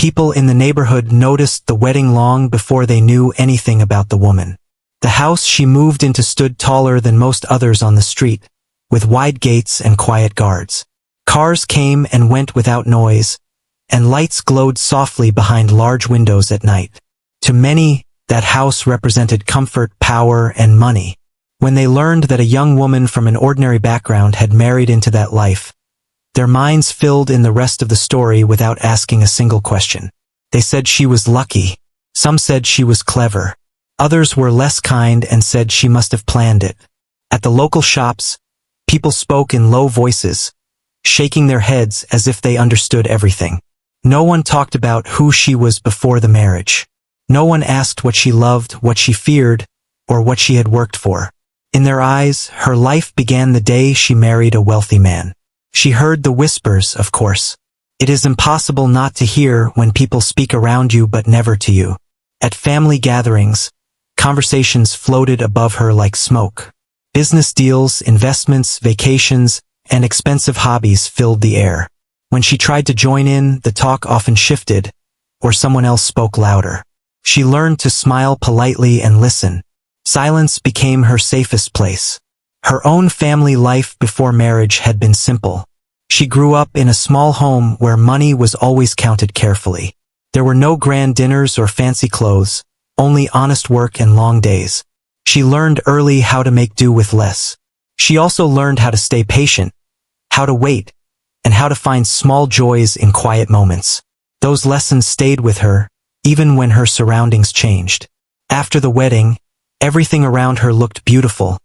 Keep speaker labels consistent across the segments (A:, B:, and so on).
A: People in the neighborhood noticed the wedding long before they knew anything about the woman. The house she moved into stood taller than most others on the street, with wide gates and quiet guards. Cars came and went without noise, and lights glowed softly behind large windows at night. To many, that house represented comfort, power, and money. When they learned that a young woman from an ordinary background had married into that life, their minds filled in the rest of the story without asking a single question. They said she was lucky. Some said she was clever. Others were less kind and said she must have planned it. At the local shops, people spoke in low voices, shaking their heads as if they understood everything. No one talked about who she was before the marriage. No one asked what she loved, what she feared, or what she had worked for. In their eyes, her life began the day she married a wealthy man. She heard the whispers, of course. It is impossible not to hear when people speak around you but never to you. At family gatherings, conversations floated above her like smoke. Business deals, investments, vacations, and expensive hobbies filled the air. When she tried to join in, the talk often shifted, or someone else spoke louder. She learned to smile politely and listen. Silence became her safest place. Her own family life before marriage had been simple. She grew up in a small home where money was always counted carefully. There were no grand dinners or fancy clothes, only honest work and long days. She learned early how to make do with less. She also learned how to stay patient, how to wait, and how to find small joys in quiet moments. Those lessons stayed with her, even when her surroundings changed. After the wedding, everything around her looked beautiful.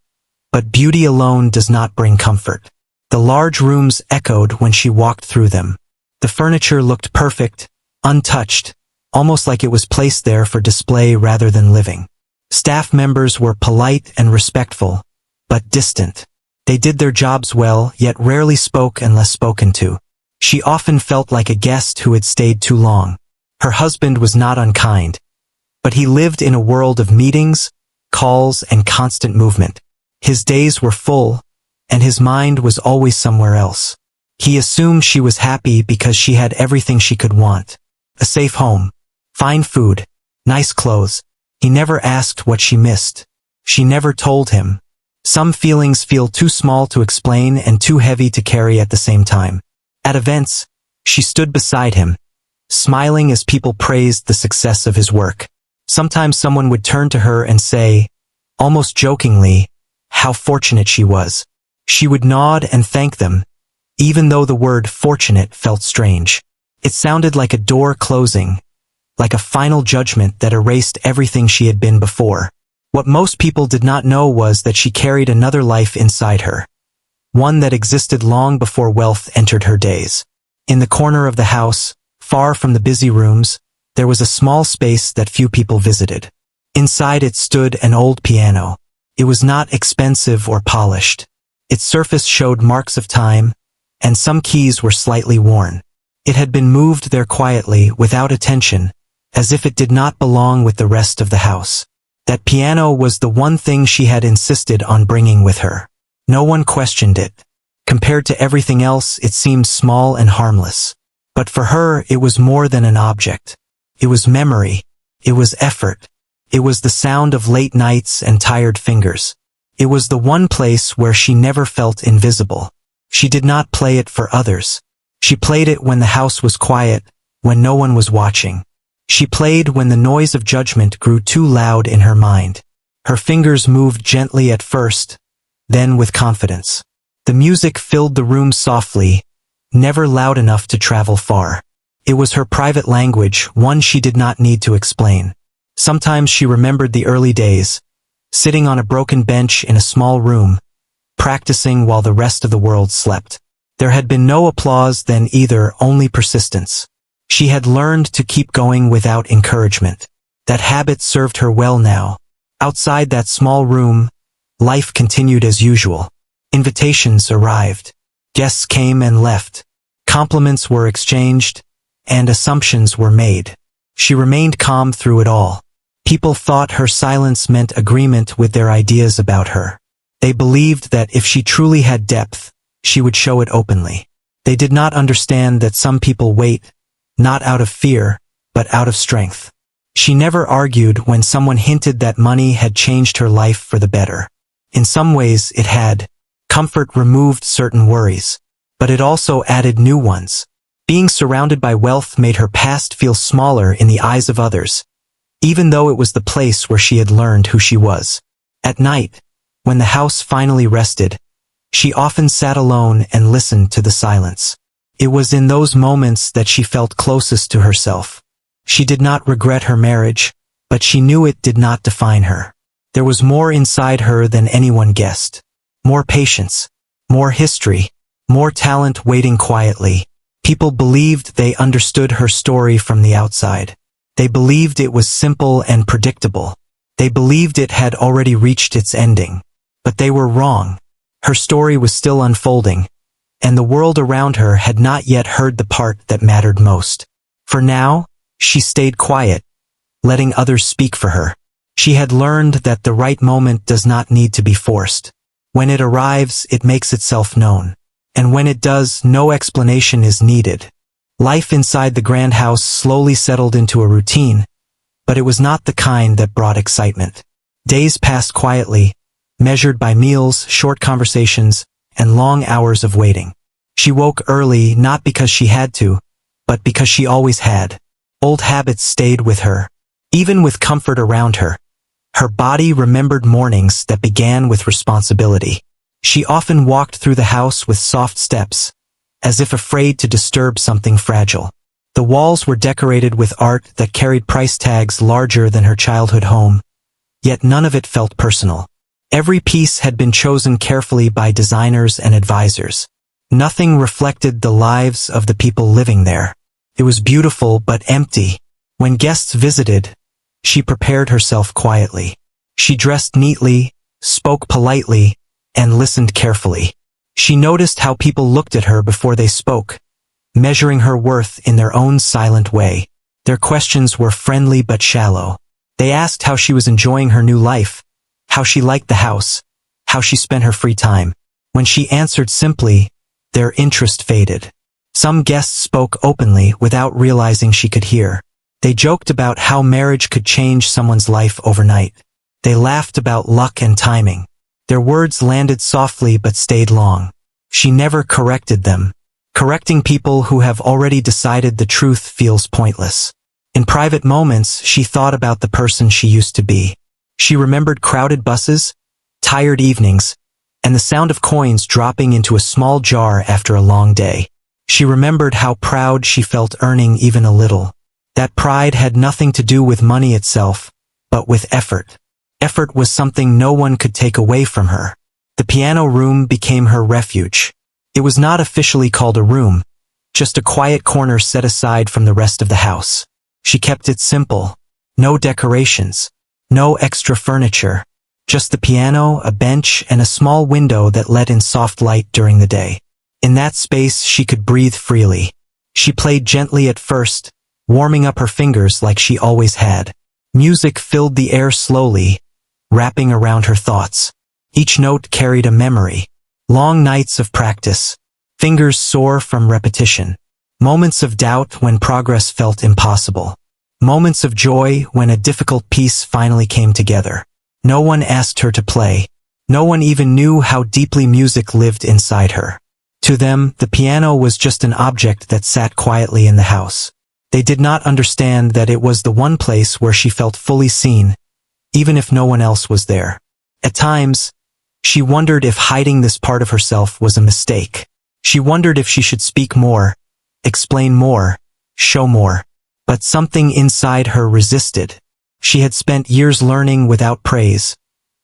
A: But beauty alone does not bring comfort. The large rooms echoed when she walked through them. The furniture looked perfect, untouched, almost like it was placed there for display rather than living. Staff members were polite and respectful, but distant. They did their jobs well, yet rarely spoke unless spoken to. She often felt like a guest who had stayed too long. Her husband was not unkind, but he lived in a world of meetings, calls, and constant movement. His days were full, and his mind was always somewhere else. He assumed she was happy because she had everything she could want. A safe home, fine food, nice clothes. He never asked what she missed. She never told him. Some feelings feel too small to explain and too heavy to carry at the same time. At events, she stood beside him, smiling as people praised the success of his work. Sometimes someone would turn to her and say, almost jokingly, how fortunate she was. She would nod and thank them, even though the word fortunate felt strange. It sounded like a door closing, like a final judgment that erased everything she had been before. What most people did not know was that she carried another life inside her, one that existed long before wealth entered her days. In the corner of the house, far from the busy rooms, there was a small space that few people visited. Inside it stood an old piano. It was not expensive or polished. Its surface showed marks of time, and some keys were slightly worn. It had been moved there quietly, without attention, as if it did not belong with the rest of the house. That piano was the one thing she had insisted on bringing with her. No one questioned it. Compared to everything else, it seemed small and harmless. But for her, it was more than an object. It was memory. It was effort. It was the sound of late nights and tired fingers. It was the one place where she never felt invisible. She did not play it for others. She played it when the house was quiet, when no one was watching. She played when the noise of judgment grew too loud in her mind. Her fingers moved gently at first, then with confidence. The music filled the room softly, never loud enough to travel far. It was her private language, one she did not need to explain. Sometimes she remembered the early days, sitting on a broken bench in a small room, practicing while the rest of the world slept. There had been no applause then either, only persistence. She had learned to keep going without encouragement. That habit served her well now. Outside that small room, life continued as usual. Invitations arrived. Guests came and left. Compliments were exchanged, and assumptions were made. She remained calm through it all. People thought her silence meant agreement with their ideas about her. They believed that if she truly had depth, she would show it openly. They did not understand that some people wait, not out of fear, but out of strength. She never argued when someone hinted that money had changed her life for the better. In some ways it had. Comfort removed certain worries, but it also added new ones. Being surrounded by wealth made her past feel smaller in the eyes of others, even though it was the place where she had learned who she was. At night, when the house finally rested, she often sat alone and listened to the silence. It was in those moments that she felt closest to herself. She did not regret her marriage, but she knew it did not define her. There was more inside her than anyone guessed. More patience, more history, more talent waiting quietly. People believed they understood her story from the outside. They believed it was simple and predictable. They believed it had already reached its ending. But they were wrong. Her story was still unfolding, and the world around her had not yet heard the part that mattered most. For now, she stayed quiet, letting others speak for her. She had learned that the right moment does not need to be forced. When it arrives, it makes itself known. And when it does, no explanation is needed. Life inside the grand house slowly settled into a routine, but it was not the kind that brought excitement. Days passed quietly, measured by meals, short conversations, and long hours of waiting. She woke early not because she had to, but because she always had. Old habits stayed with her. Even with comfort around her, her body remembered mornings that began with responsibility. She often walked through the house with soft steps, as if afraid to disturb something fragile. The walls were decorated with art that carried price tags larger than her childhood home, yet none of it felt personal. Every piece had been chosen carefully by designers and advisors. Nothing reflected the lives of the people living there. It was beautiful but empty. When guests visited, she prepared herself quietly. She dressed neatly, spoke politely, and listened carefully. She noticed how people looked at her before they spoke, measuring her worth in their own silent way. Their questions were friendly but shallow. They asked how she was enjoying her new life, how she liked the house, how she spent her free time. When she answered simply, their interest faded. Some guests spoke openly without realizing she could hear. They joked about how marriage could change someone's life overnight. They laughed about luck and timing. Their words landed softly but stayed long. She never corrected them. Correcting people who have already decided the truth feels pointless. In private moments, she thought about the person she used to be. She remembered crowded buses, tired evenings, and the sound of coins dropping into a small jar after a long day. She remembered how proud she felt earning even a little. That pride had nothing to do with money itself, but with effort. Effort was something no one could take away from her. The piano room became her refuge. It was not officially called a room, just a quiet corner set aside from the rest of the house. She kept it simple. No decorations, no extra furniture, just the piano, a bench, and a small window that let in soft light during the day. In that space, she could breathe freely. She played gently at first, warming up her fingers like she always had. Music filled the air slowly, wrapping around her thoughts. Each note carried a memory. Long nights of practice, fingers sore from repetition. Moments of doubt when progress felt impossible. Moments of joy when a difficult piece finally came together. No one asked her to play. No one even knew how deeply music lived inside her. To them, the piano was just an object that sat quietly in the house. They did not understand that it was the one place where she felt fully seen, even if no one else was there. At times, she wondered if hiding this part of herself was a mistake. She wondered if she should speak more, explain more, show more. But something inside her resisted. She had spent years learning without praise,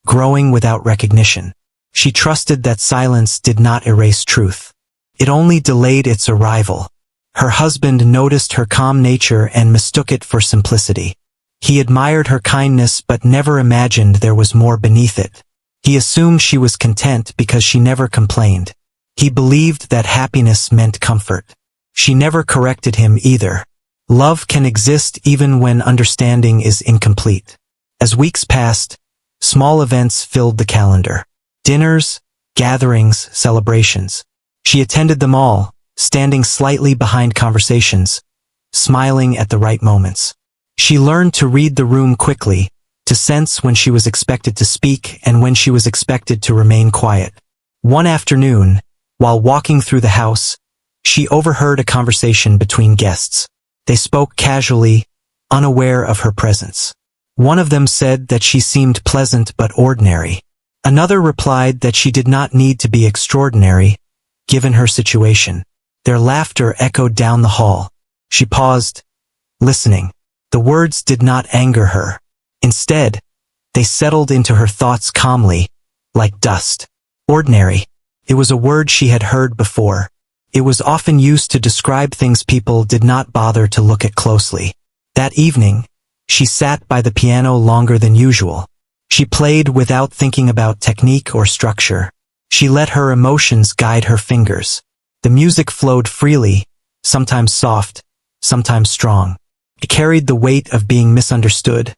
A: growing without recognition. She trusted that silence did not erase truth. It only delayed its arrival. Her husband noticed her calm nature and mistook it for simplicity. He admired her kindness but never imagined there was more beneath it. He assumed she was content because she never complained. He believed that happiness meant comfort. She never corrected him either. Love can exist even when understanding is incomplete. As weeks passed, small events filled the calendar. Dinners, gatherings, celebrations. She attended them all, standing slightly behind conversations, smiling at the right moments. She learned to read the room quickly, to sense when she was expected to speak and when she was expected to remain quiet. One afternoon, while walking through the house, she overheard a conversation between guests. They spoke casually, unaware of her presence. One of them said that she seemed pleasant but ordinary. Another replied that she did not need to be extraordinary, given her situation. Their laughter echoed down the hall. She paused, listening. The words did not anger her. Instead, they settled into her thoughts calmly, like dust. Ordinary. It was a word she had heard before. It was often used to describe things people did not bother to look at closely. That evening, she sat by the piano longer than usual. She played without thinking about technique or structure. She let her emotions guide her fingers. The music flowed freely, sometimes soft, sometimes strong. It carried the weight of being misunderstood,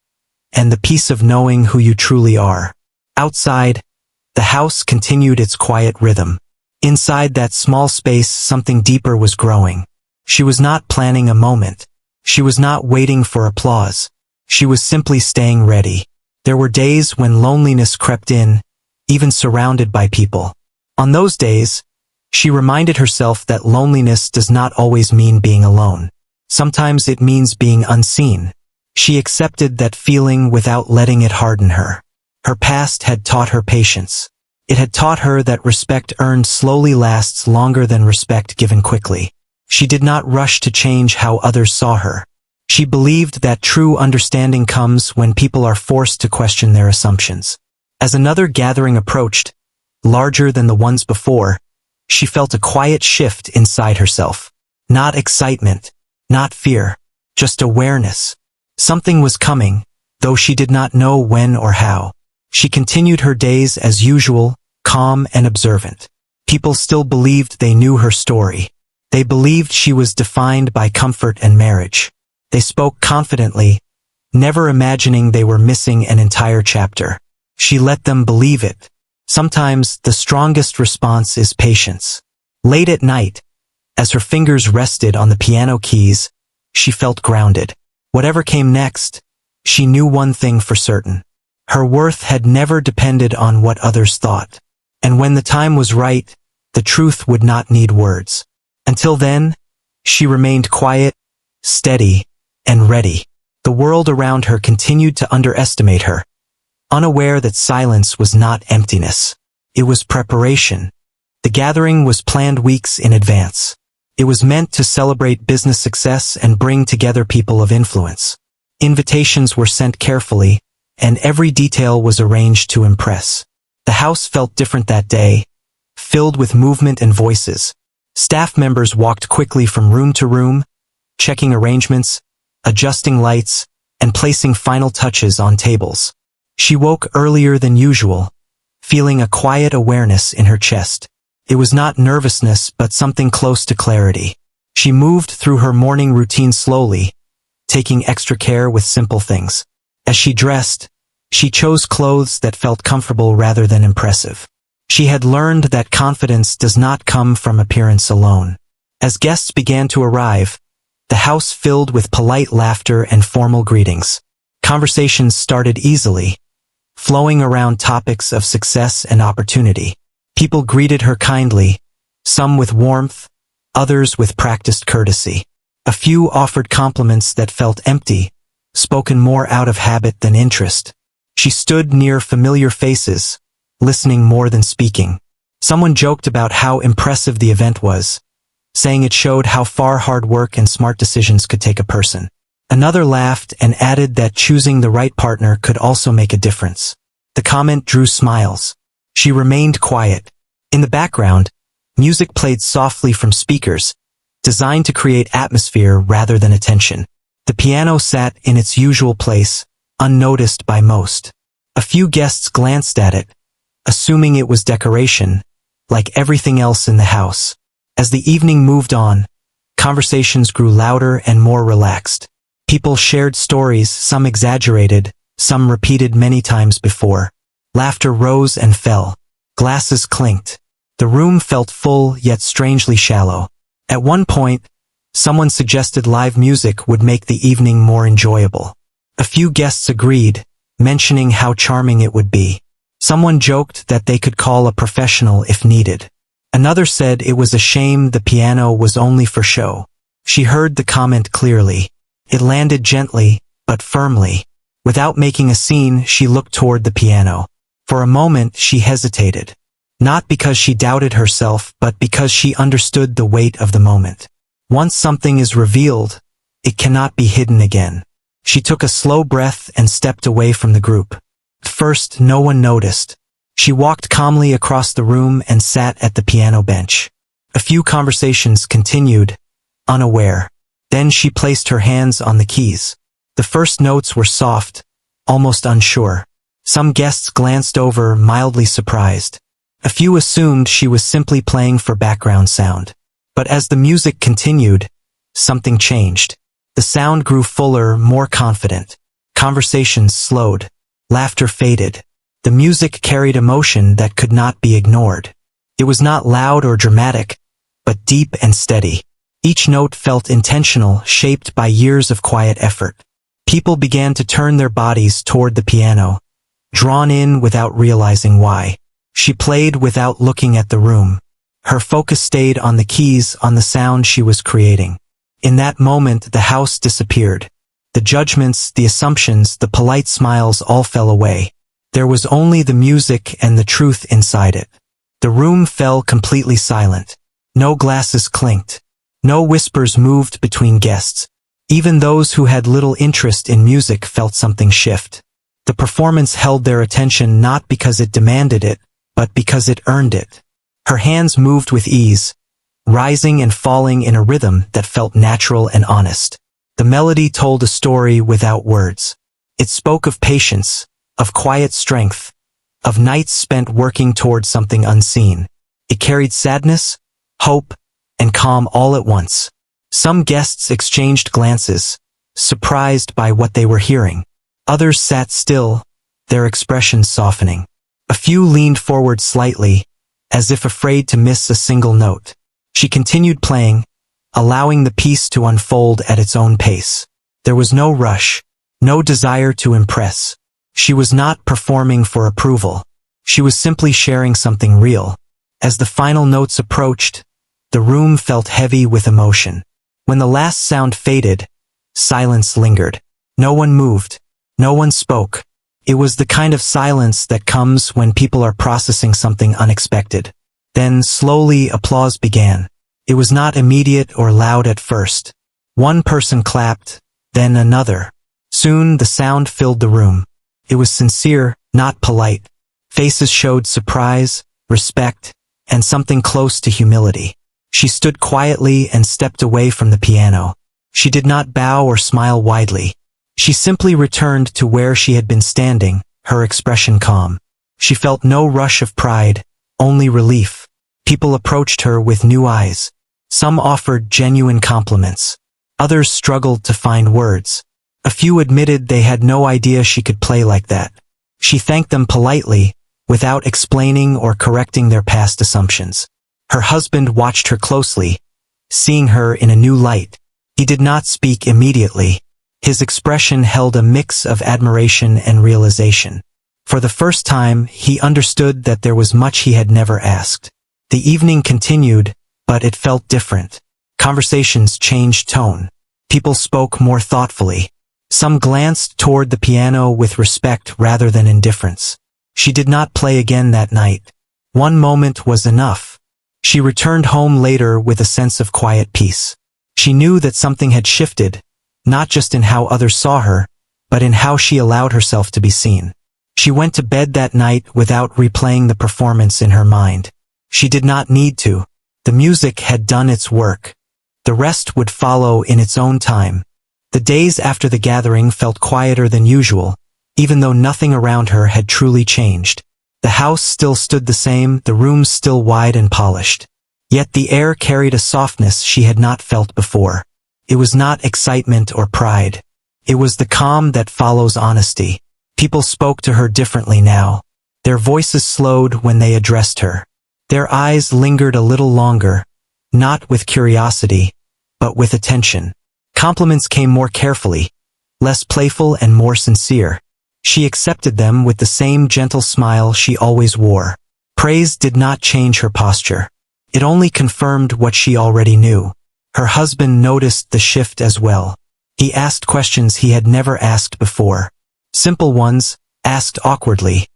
A: and the peace of knowing who you truly are. Outside, the house continued its quiet rhythm. Inside that small space, something deeper was growing. She was not planning a moment. She was not waiting for applause. She was simply staying ready. There were days when loneliness crept in, even surrounded by people. On those days, she reminded herself that loneliness does not always mean being alone. Sometimes it means being unseen. She accepted that feeling without letting it harden her. Her past had taught her patience. It had taught her that respect earned slowly lasts longer than respect given quickly. She did not rush to change how others saw her. She believed that true understanding comes when people are forced to question their assumptions. As another gathering approached, larger than the ones before, she felt a quiet shift inside herself. Not excitement, not fear, just awareness. Something was coming, though she did not know when or how. She continued her days as usual, calm and observant. People still believed they knew her story. They believed she was defined by comfort and marriage. They spoke confidently, never imagining they were missing an entire chapter. She let them believe it. Sometimes the strongest response is patience. Late at night, as her fingers rested on the piano keys, she felt grounded. Whatever came next, she knew one thing for certain. Her worth had never depended on what others thought. And when the time was right, the truth would not need words. Until then, she remained quiet, steady, and ready. The world around her continued to underestimate her, unaware that silence was not emptiness. It was preparation. The gathering was planned weeks in advance. It was meant to celebrate business success and bring together people of influence. Invitations were sent carefully, and every detail was arranged to impress. The house felt different that day, filled with movement and voices. Staff members walked quickly from room to room, checking arrangements, adjusting lights, and placing final touches on tables. She woke earlier than usual, feeling a quiet awareness in her chest. It was not nervousness but something close to clarity. She moved through her morning routine slowly, taking extra care with simple things. As she dressed, she chose clothes that felt comfortable rather than impressive. She had learned that confidence does not come from appearance alone. As guests began to arrive, the house filled with polite laughter and formal greetings. Conversations started easily, flowing around topics of success and opportunity. People greeted her kindly, some with warmth, others with practiced courtesy. A few offered compliments that felt empty, spoken more out of habit than interest. She stood near familiar faces, listening more than speaking. Someone joked about how impressive the event was, saying it showed how far hard work and smart decisions could take a person. Another laughed and added that choosing the right partner could also make a difference. The comment drew smiles. She remained quiet. In the background, music played softly from speakers, designed to create atmosphere rather than attention. The piano sat in its usual place, unnoticed by most. A few guests glanced at it, assuming it was decoration, like everything else in the house. As the evening moved on, conversations grew louder and more relaxed. People shared stories, some exaggerated, some repeated many times before. Laughter rose and fell. Glasses clinked. The room felt full yet strangely shallow. At one point, Someone suggested live music would make the evening more enjoyable. A few guests agreed, mentioning how charming it would be. Someone joked that they could call a professional if needed. Another said it was a shame the piano was only for show. She heard the comment clearly. It landed gently, but firmly. Without making a scene, she looked toward the piano. For a moment, she hesitated. Not because she doubted herself, but because she understood the weight of the moment. Once something is revealed, it cannot be hidden again. She took a slow breath and stepped away from the group. At first, no one noticed. She walked calmly across the room and sat at the piano bench. A few conversations continued, unaware. Then she placed her hands on the keys. The first notes were soft, almost unsure. Some guests glanced over, mildly surprised. A few assumed she was simply playing for background sound. But as the music continued, something changed. The sound grew fuller, more confident. Conversations slowed. Laughter faded. The music carried emotion that could not be ignored. It was not loud or dramatic, but deep and steady. Each note felt intentional, shaped by years of quiet effort. People began to turn their bodies toward the piano, drawn in without realizing why. She played without looking at the room. Her focus stayed on the keys, on the sound she was creating. In that moment, the house disappeared. The judgments, the assumptions, the polite smiles all fell away. There was only the music and the truth inside it. The room fell completely silent. No glasses clinked. No whispers moved between guests. Even those who had little interest in music felt something shift. The performance held their attention not because it demanded it, but because it earned it. Her hands moved with ease, rising and falling in a rhythm that felt natural and honest. The melody told a story without words. It spoke of patience, of quiet strength, of nights spent working toward something unseen. It carried sadness, hope, and calm all at once. Some guests exchanged glances, surprised by what they were hearing. Others sat still, their expressions softening. A few leaned forward slightly, as if afraid to miss a single note. She continued playing, allowing the piece to unfold at its own pace. There was no rush, no desire to impress. She was not performing for approval. She was simply sharing something real. As the final notes approached, the room felt heavy with emotion. When the last sound faded, silence lingered. No one moved. No one spoke. It was the kind of silence that comes when people are processing something unexpected. Then, slowly, applause began. It was not immediate or loud at first. One person clapped, then another. Soon, the sound filled the room. It was sincere, not polite. Faces showed surprise, respect, and something close to humility. She stood quietly and stepped away from the piano. She did not bow or smile widely. She simply returned to where she had been standing, her expression calm. She felt no rush of pride, only relief. People approached her with new eyes. Some offered genuine compliments. Others struggled to find words. A few admitted they had no idea she could play like that. She thanked them politely, without explaining or correcting their past assumptions. Her husband watched her closely, seeing her in a new light. He did not speak immediately. His expression held a mix of admiration and realization. For the first time, he understood that there was much he had never asked. The evening continued, but it felt different. Conversations changed tone. People spoke more thoughtfully. Some glanced toward the piano with respect rather than indifference. She did not play again that night. One moment was enough. She returned home later with a sense of quiet peace. She knew that something had shifted, not just in how others saw her, but in how she allowed herself to be seen. She went to bed that night without replaying the performance in her mind. She did not need to. The music had done its work. The rest would follow in its own time. The days after the gathering felt quieter than usual, even though nothing around her had truly changed. The house still stood the same, the rooms still wide and polished. Yet the air carried a softness she had not felt before. It was not excitement or pride. It was the calm that follows honesty. People spoke to her differently now. Their voices slowed when they addressed her. Their eyes lingered a little longer, not with curiosity, but with attention. Compliments came more carefully, less playful and more sincere. She accepted them with the same gentle smile she always wore. Praise did not change her posture. It only confirmed what she already knew. Her husband noticed the shift as well. He asked questions he had never asked before. Simple ones, asked awkwardly,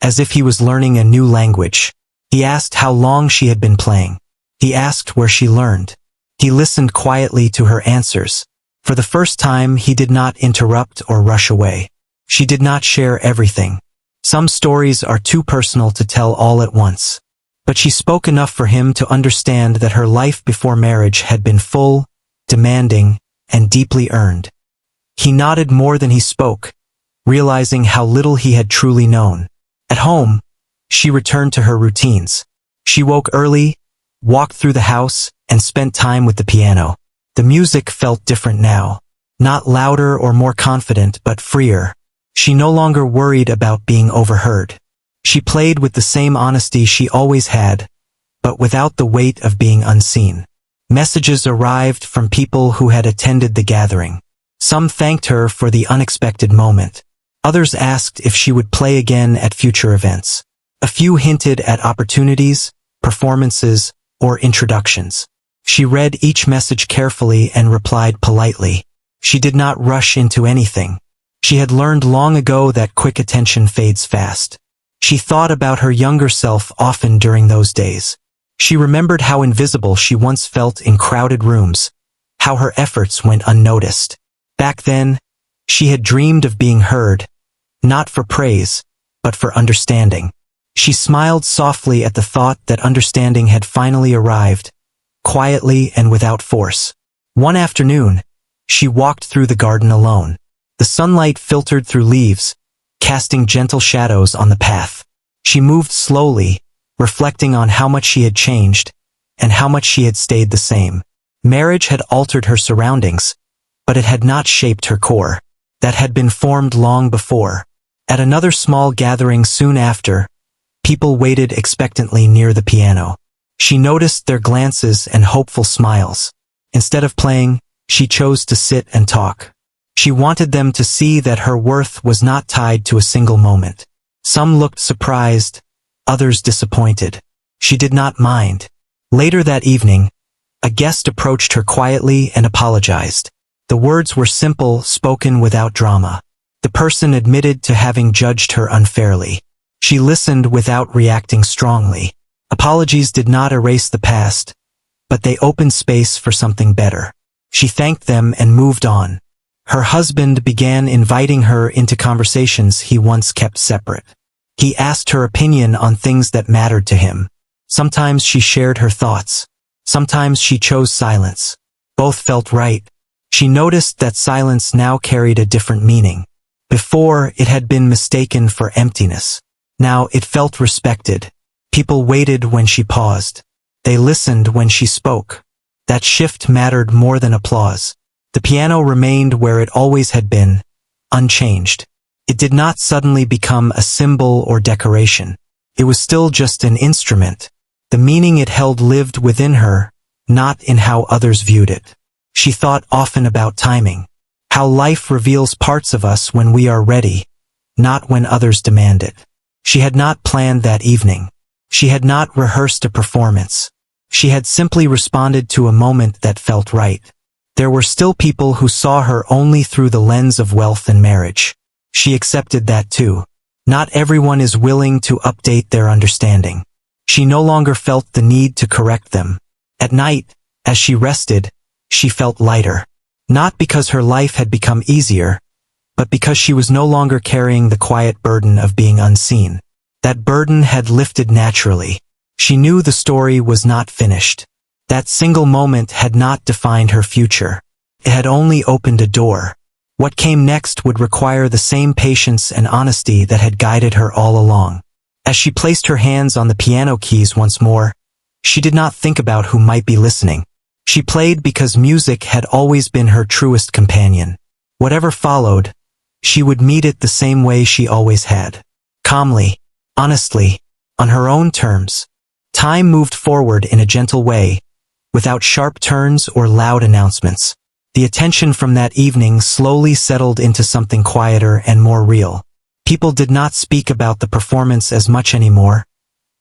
A: as if he was learning a new language. He asked how long she had been playing. He asked where she learned. He listened quietly to her answers. For the first time, he did not interrupt or rush away. She did not share everything. Some stories are too personal to tell all at once. But she spoke enough for him to understand that her life before marriage had been full, demanding, and deeply earned. He nodded more than he spoke, realizing how little he had truly known. At home, she returned to her routines. She woke early, walked through the house, and spent time with the piano. The music felt different now. Not louder or more confident, but freer. She no longer worried about being overheard. She played with the same honesty she always had, but without the weight of being unseen. Messages arrived from people who had attended the gathering. Some thanked her for the unexpected moment. Others asked if she would play again at future events. A few hinted at opportunities, performances, or introductions. She read each message carefully and replied politely. She did not rush into anything. She had learned long ago that quick attention fades fast. She thought about her younger self often during those days. She remembered how invisible she once felt in crowded rooms, how her efforts went unnoticed. Back then, she had dreamed of being heard, not for praise, but for understanding. She smiled softly at the thought that understanding had finally arrived, quietly and without force. One afternoon, she walked through the garden alone. The sunlight filtered through leaves, casting gentle shadows on the path. She moved slowly, reflecting on how much she had changed, and how much she had stayed the same. Marriage had altered her surroundings, but it had not shaped her core. That had been formed long before. At another small gathering soon after, people waited expectantly near the piano. She noticed their glances and hopeful smiles. Instead of playing, she chose to sit and talk. She wanted them to see that her worth was not tied to a single moment. Some looked surprised, others disappointed. She did not mind. Later that evening, a guest approached her quietly and apologized. The words were simple, spoken without drama. The person admitted to having judged her unfairly. She listened without reacting strongly. Apologies did not erase the past, but they opened space for something better. She thanked them and moved on. Her husband began inviting her into conversations he once kept separate. He asked her opinion on things that mattered to him. Sometimes she shared her thoughts. Sometimes she chose silence. Both felt right. She noticed that silence now carried a different meaning. Before, it had been mistaken for emptiness. Now it felt respected. People waited when she paused. They listened when she spoke. That shift mattered more than applause. The piano remained where it always had been, unchanged. It did not suddenly become a symbol or decoration. It was still just an instrument. The meaning it held lived within her, not in how others viewed it. She thought often about timing. How life reveals parts of us when we are ready, not when others demand it. She had not planned that evening. She had not rehearsed a performance. She had simply responded to a moment that felt right. There were still people who saw her only through the lens of wealth and marriage. She accepted that too. Not everyone is willing to update their understanding. She no longer felt the need to correct them. At night, as she rested, she felt lighter. Not because her life had become easier, but because she was no longer carrying the quiet burden of being unseen. That burden had lifted naturally. She knew the story was not finished. That single moment had not defined her future. It had only opened a door. What came next would require the same patience and honesty that had guided her all along. As she placed her hands on the piano keys once more, she did not think about who might be listening. She played because music had always been her truest companion. Whatever followed, she would meet it the same way she always had. Calmly, honestly, on her own terms. Time moved forward in a gentle way, without sharp turns or loud announcements. The attention from that evening slowly settled into something quieter and more real. People did not speak about the performance as much anymore,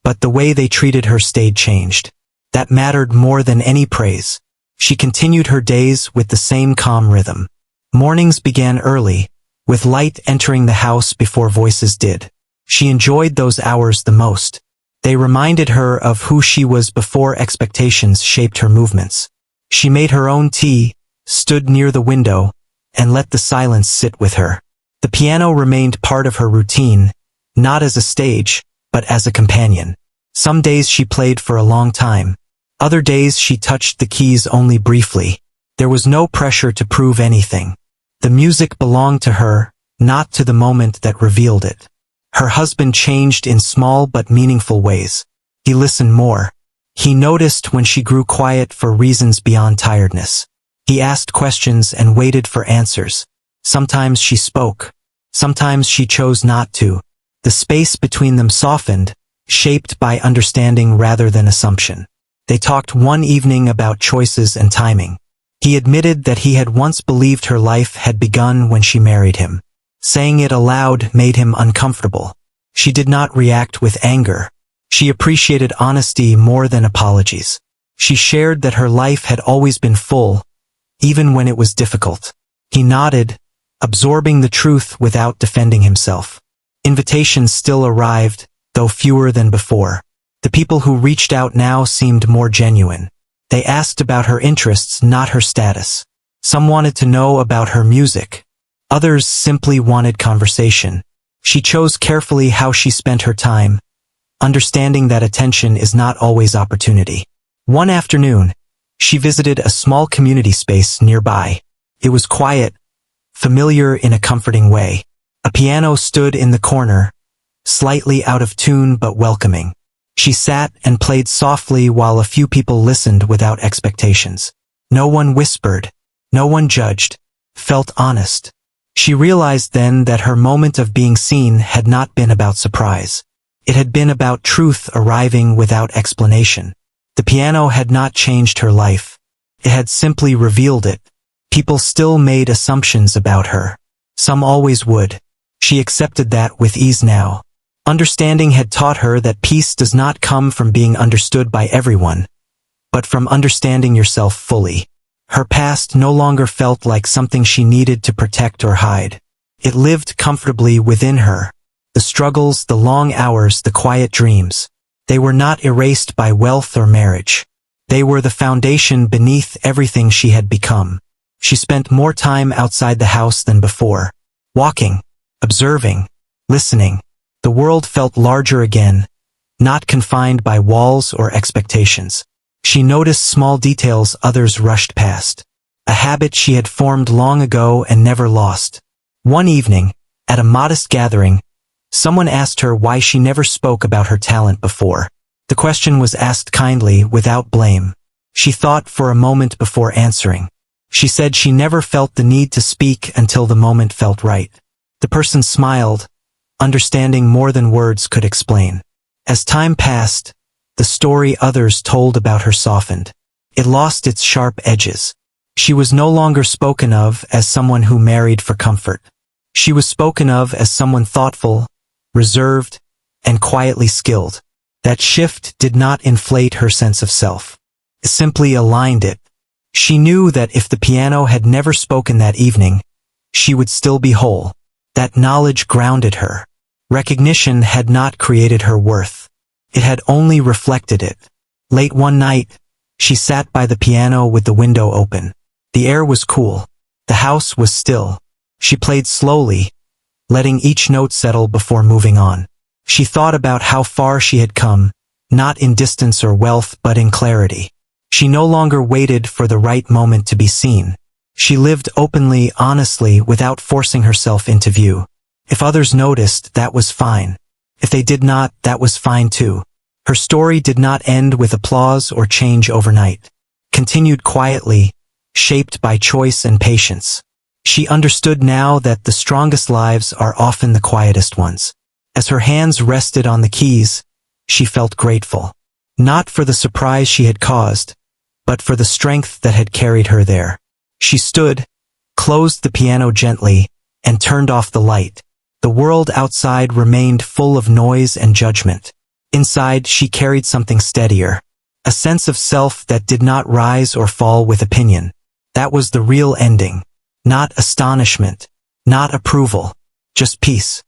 A: but the way they treated her stayed changed. That mattered more than any praise. She continued her days with the same calm rhythm. Mornings began early, with light entering the house before voices did. She enjoyed those hours the most. They reminded her of who she was before expectations shaped her movements. She made her own tea, stood near the window, and let the silence sit with her. The piano remained part of her routine, not as a stage, but as a companion. Some days she played for a long time. Other days she touched the keys only briefly. There was no pressure to prove anything. The music belonged to her, not to the moment that revealed it. Her husband changed in small but meaningful ways. He listened more. He noticed when she grew quiet for reasons beyond tiredness. He asked questions and waited for answers. Sometimes she spoke. Sometimes she chose not to. The space between them softened, shaped by understanding rather than assumption. They talked one evening about choices and timing. He admitted that he had once believed her life had begun when she married him. Saying it aloud made him uncomfortable. She did not react with anger. She appreciated honesty more than apologies. She shared that her life had always been full, even when it was difficult. He nodded, absorbing the truth without defending himself. Invitations still arrived, though fewer than before. The people who reached out now seemed more genuine. They asked about her interests, not her status. Some wanted to know about her music. Others simply wanted conversation. She chose carefully how she spent her time, understanding that attention is not always opportunity. One afternoon, she visited a small community space nearby. It was quiet, familiar in a comforting way. A piano stood in the corner, slightly out of tune but welcoming. She sat and played softly while a few people listened without expectations. No one whispered, no one judged, felt honest. She realized then that her moment of being seen had not been about surprise. It had been about truth arriving without explanation. The piano had not changed her life. It had simply revealed it. People still made assumptions about her. Some always would. She accepted that with ease now. Understanding had taught her that peace does not come from being understood by everyone, but from understanding yourself fully. Her past no longer felt like something she needed to protect or hide. It lived comfortably within her. The struggles, the long hours, the quiet dreams. They were not erased by wealth or marriage. They were the foundation beneath everything she had become. She spent more time outside the house than before. Walking, observing, listening. The world felt larger again, not confined by walls or expectations. She noticed small details others rushed past. A habit she had formed long ago and never lost. One evening, at a modest gathering, someone asked her why she never spoke about her talent before. The question was asked kindly, without blame. She thought for a moment before answering. She said she never felt the need to speak until the moment felt right. The person smiled, understanding more than words could explain. As time passed, the story others told about her softened. It lost its sharp edges. She was no longer spoken of as someone who married for comfort. She was spoken of as someone thoughtful, reserved, and quietly skilled. That shift did not inflate her sense of self. It simply aligned it. She knew that if the piano had never spoken that evening, she would still be whole. That knowledge grounded her. Recognition had not created her worth. It had only reflected it. Late one night, she sat by the piano with the window open. The air was cool. The house was still. She played slowly, letting each note settle before moving on. She thought about how far she had come, not in distance or wealth but in clarity. She no longer waited for the right moment to be seen. She lived openly, honestly, without forcing herself into view. If others noticed, that was fine. If they did not, that was fine too. Her story did not end with applause or change overnight. Continued quietly, shaped by choice and patience. She understood now that the strongest lives are often the quietest ones. As her hands rested on the keys, she felt grateful. Not for the surprise she had caused, but for the strength that had carried her there. She stood, closed the piano gently, and turned off the light. The world outside remained full of noise and judgment. Inside, she carried something steadier, a sense of self that did not rise or fall with opinion. That was the real ending. Not astonishment, not approval, just peace.